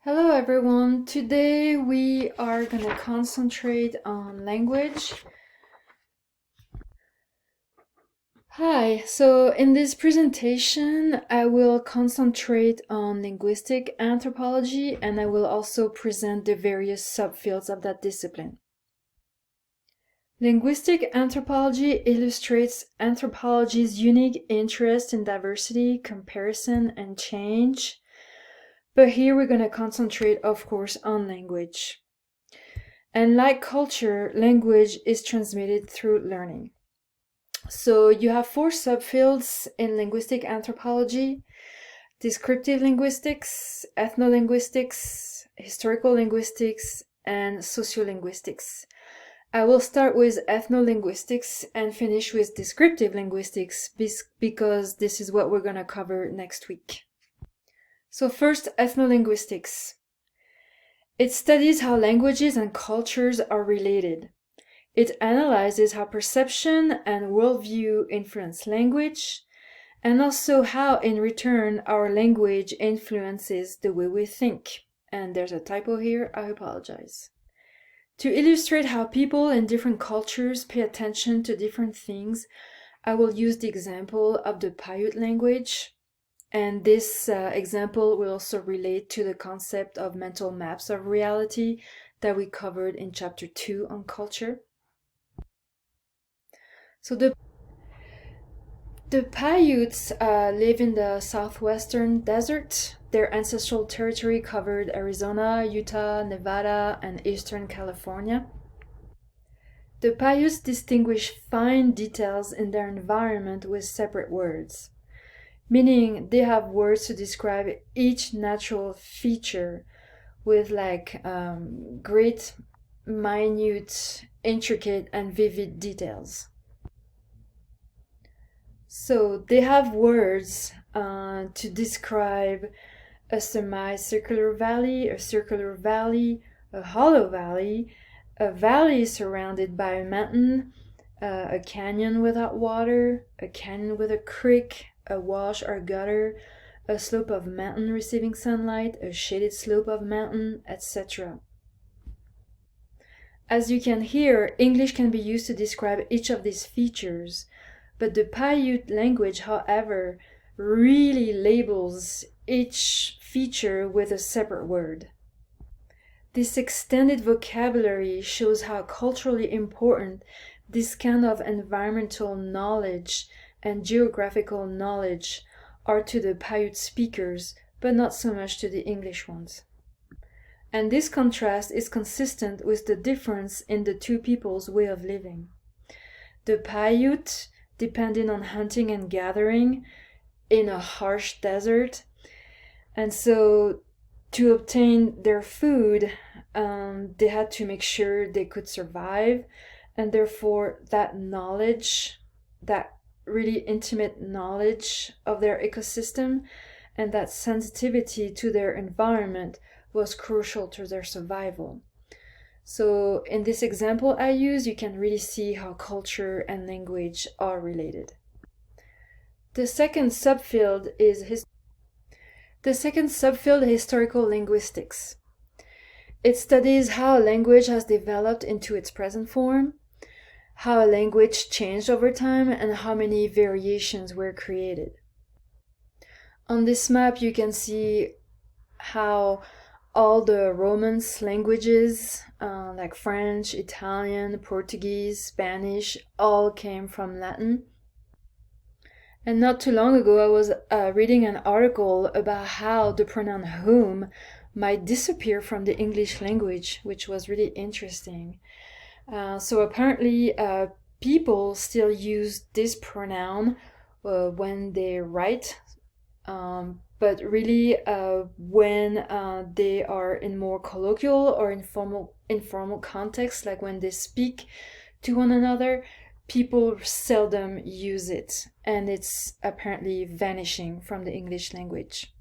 Hello everyone, today we are going to concentrate on language. Hi, so in this presentation I will concentrate on linguistic anthropology and I will also present the various subfields of that discipline. Linguistic anthropology illustrates anthropology's unique interest in diversity, comparison, and change. But here we're going to concentrate, of course, on language. And like culture, language is transmitted through learning. So you have four subfields in linguistic anthropology: descriptive linguistics, ethnolinguistics, historical linguistics, and sociolinguistics. I will start with ethnolinguistics and finish with descriptive linguistics because this is what we're going to cover next week. So first, ethnolinguistics. It studies how languages and cultures are related. It analyzes how perception and worldview influence language, and also how, in return, our language influences the way we think. And there's a typo here, I apologize. To illustrate how people in different cultures pay attention to different things, I will use the example of the Paiute language. And this example will also relate to the concept of mental maps of reality that we covered in chapter 2 on culture. So the Paiutes live in the southwestern desert. Their ancestral territory covered Arizona, Utah, Nevada, and eastern California. The Paiutes distinguish fine details in their environment with separate words, meaning they have words to describe each natural feature with great, minute, intricate, and vivid details. So they have words to describe a semicircular valley, a circular valley, a hollow valley, a valley surrounded by a mountain, a canyon without water, a canyon with a creek, a wash or gutter, a slope of mountain receiving sunlight, a shaded slope of mountain, etc. As you can hear, English can be used to describe each of these features, but the Paiute language, however, really labels each feature with a separate word. This extended vocabulary shows how culturally important this kind of environmental knowledge and geographical knowledge are to the Paiute speakers, but not so much to the English ones. And this contrast is consistent with the difference in the two peoples' way of living. The Paiute depended on hunting and gathering in a harsh desert, and so to obtain their food, they had to make sure they could survive, and therefore that knowledge, that really intimate knowledge of their ecosystem and that sensitivity to their environment was crucial to their survival. So in this example I use, you can really see how culture and language are related. The second subfield is historical linguistics. It studies how language has developed into its present form, how a language changed over time, and how many variations were created. On this map you can see how all the Romance languages, like French, Italian, Portuguese, Spanish, all came from Latin. And not too long ago I was reading an article about how the pronoun whom might disappear from the English language, which was really interesting. So apparently people still use this pronoun when they write, but really when they are in more colloquial or informal contexts, like when they speak to one another, people seldom use it, and it's apparently vanishing from the English language.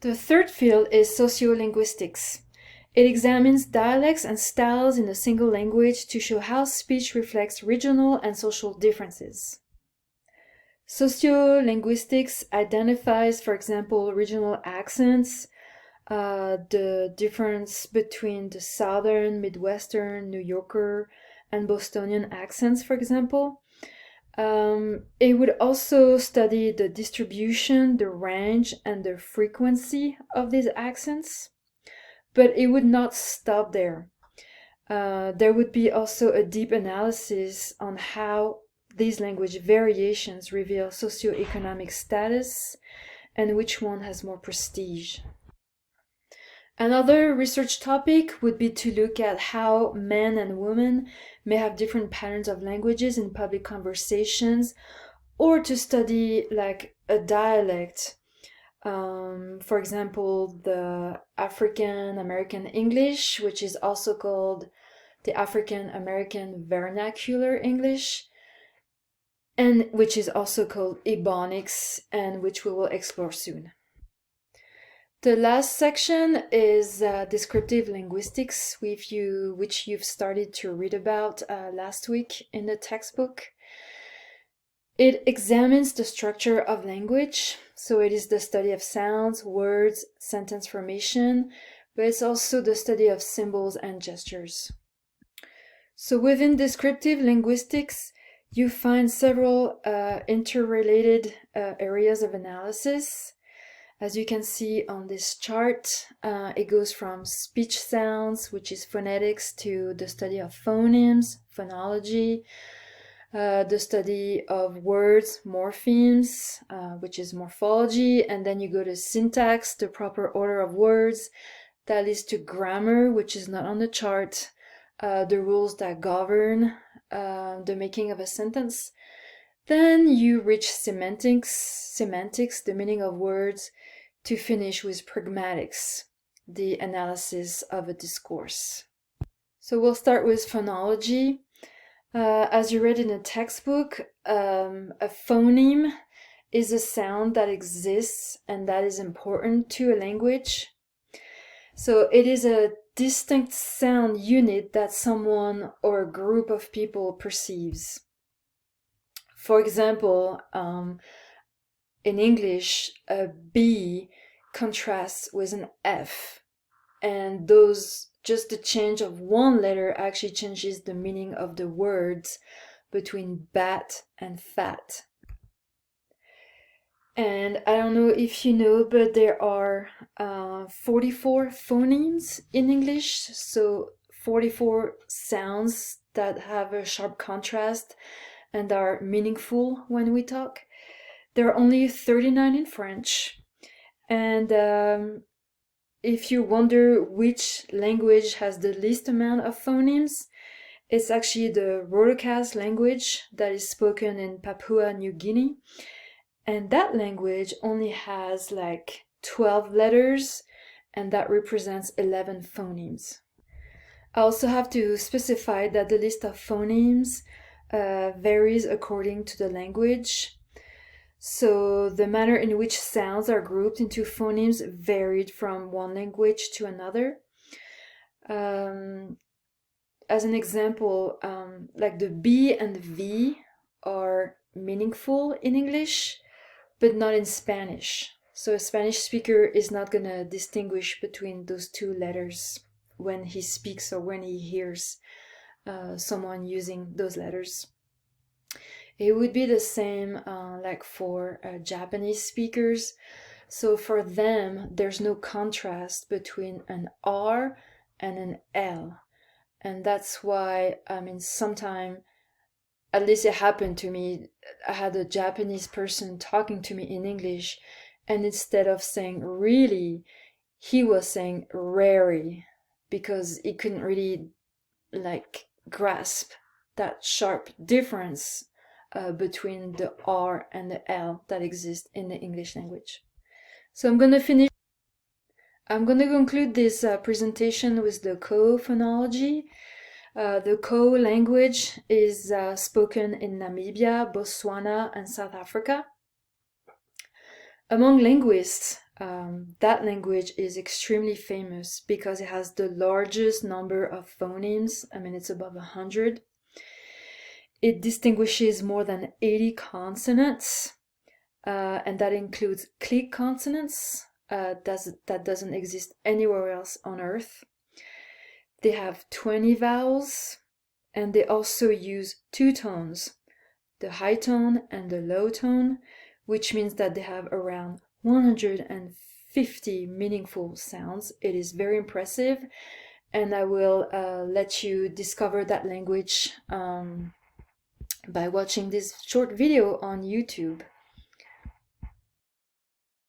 The third field is sociolinguistics. It examines dialects and styles in a single language to show how speech reflects regional and social differences. Sociolinguistics identifies, for example, regional accents, the difference between the Southern, Midwestern, New Yorker, and Bostonian accents, for example. It would also study the distribution, the range, and the frequency of these accents, but it would not stop there. There would be also a deep analysis on how these language variations reveal socioeconomic status and which one has more prestige. Another research topic would be to look at how men and women may have different patterns of languages in public conversations, or to study like a dialect. For example, the African American English, which is also called the African American Vernacular English, and which is also called Ebonics, and which we will explore soon. The last section is descriptive linguistics, which you've started to read about last week in the textbook. It examines the structure of language, so it is the study of sounds, words, sentence formation, but it's also the study of symbols and gestures. So within descriptive linguistics, you find several interrelated areas of analysis. As you can see on this chart, it goes from speech sounds, which is phonetics, to the study of phonemes, phonology, the study of words, morphemes, which is morphology, and then you go to syntax, the proper order of words. That leads to grammar, which is not on the chart, the rules that govern the making of a sentence. Then you reach semantics, the meaning of words, to finish with pragmatics, the analysis of a discourse. So we'll start with phonology. As you read in a textbook, a phoneme is a sound that exists and that is important to a language. So it is a distinct sound unit that someone or a group of people perceives. For example, in English, a B contrasts with an F, and just the change of one letter actually changes the meaning of the words between bat and fat. And I don't know if you know, but there are 44 phonemes in English, so 44 sounds that have a sharp contrast and are meaningful when we talk. There are only 39 in French, and if you wonder which language has the least amount of phonemes, it's actually the Rhodocast language that is spoken in Papua New Guinea. And that language only has like 12 letters, and that represents 11 phonemes. I also have to specify that the list of phonemes varies according to the language. So the manner in which sounds are grouped into phonemes varied from one language to another. As an example, like the B and the V are meaningful in English, but not in Spanish. So a Spanish speaker is not going to distinguish between those two letters when he speaks or when he hears someone using those letters. It would be the same like for Japanese speakers. So for them, there's no contrast between an R and an L. And that's why, sometime, at least it happened to me, I had a Japanese person talking to me in English, and instead of saying really, he was saying rarely, because he couldn't really grasp that sharp difference between the R and the L that exist in the English language. So I'm going to conclude this presentation with the Ko phonology. The Ko language is spoken in Namibia, Botswana, and South Africa. Among linguists, that language is extremely famous because it has the largest number of phonemes. It's above 100. It distinguishes more than 80 consonants, and that includes click consonants that doesn't exist anywhere else on Earth. They have 20 vowels, and they also use two tones, the high tone and the low tone, which means that they have around 150 meaningful sounds. It is very impressive, and I will let you discover that language by watching this short video on YouTube.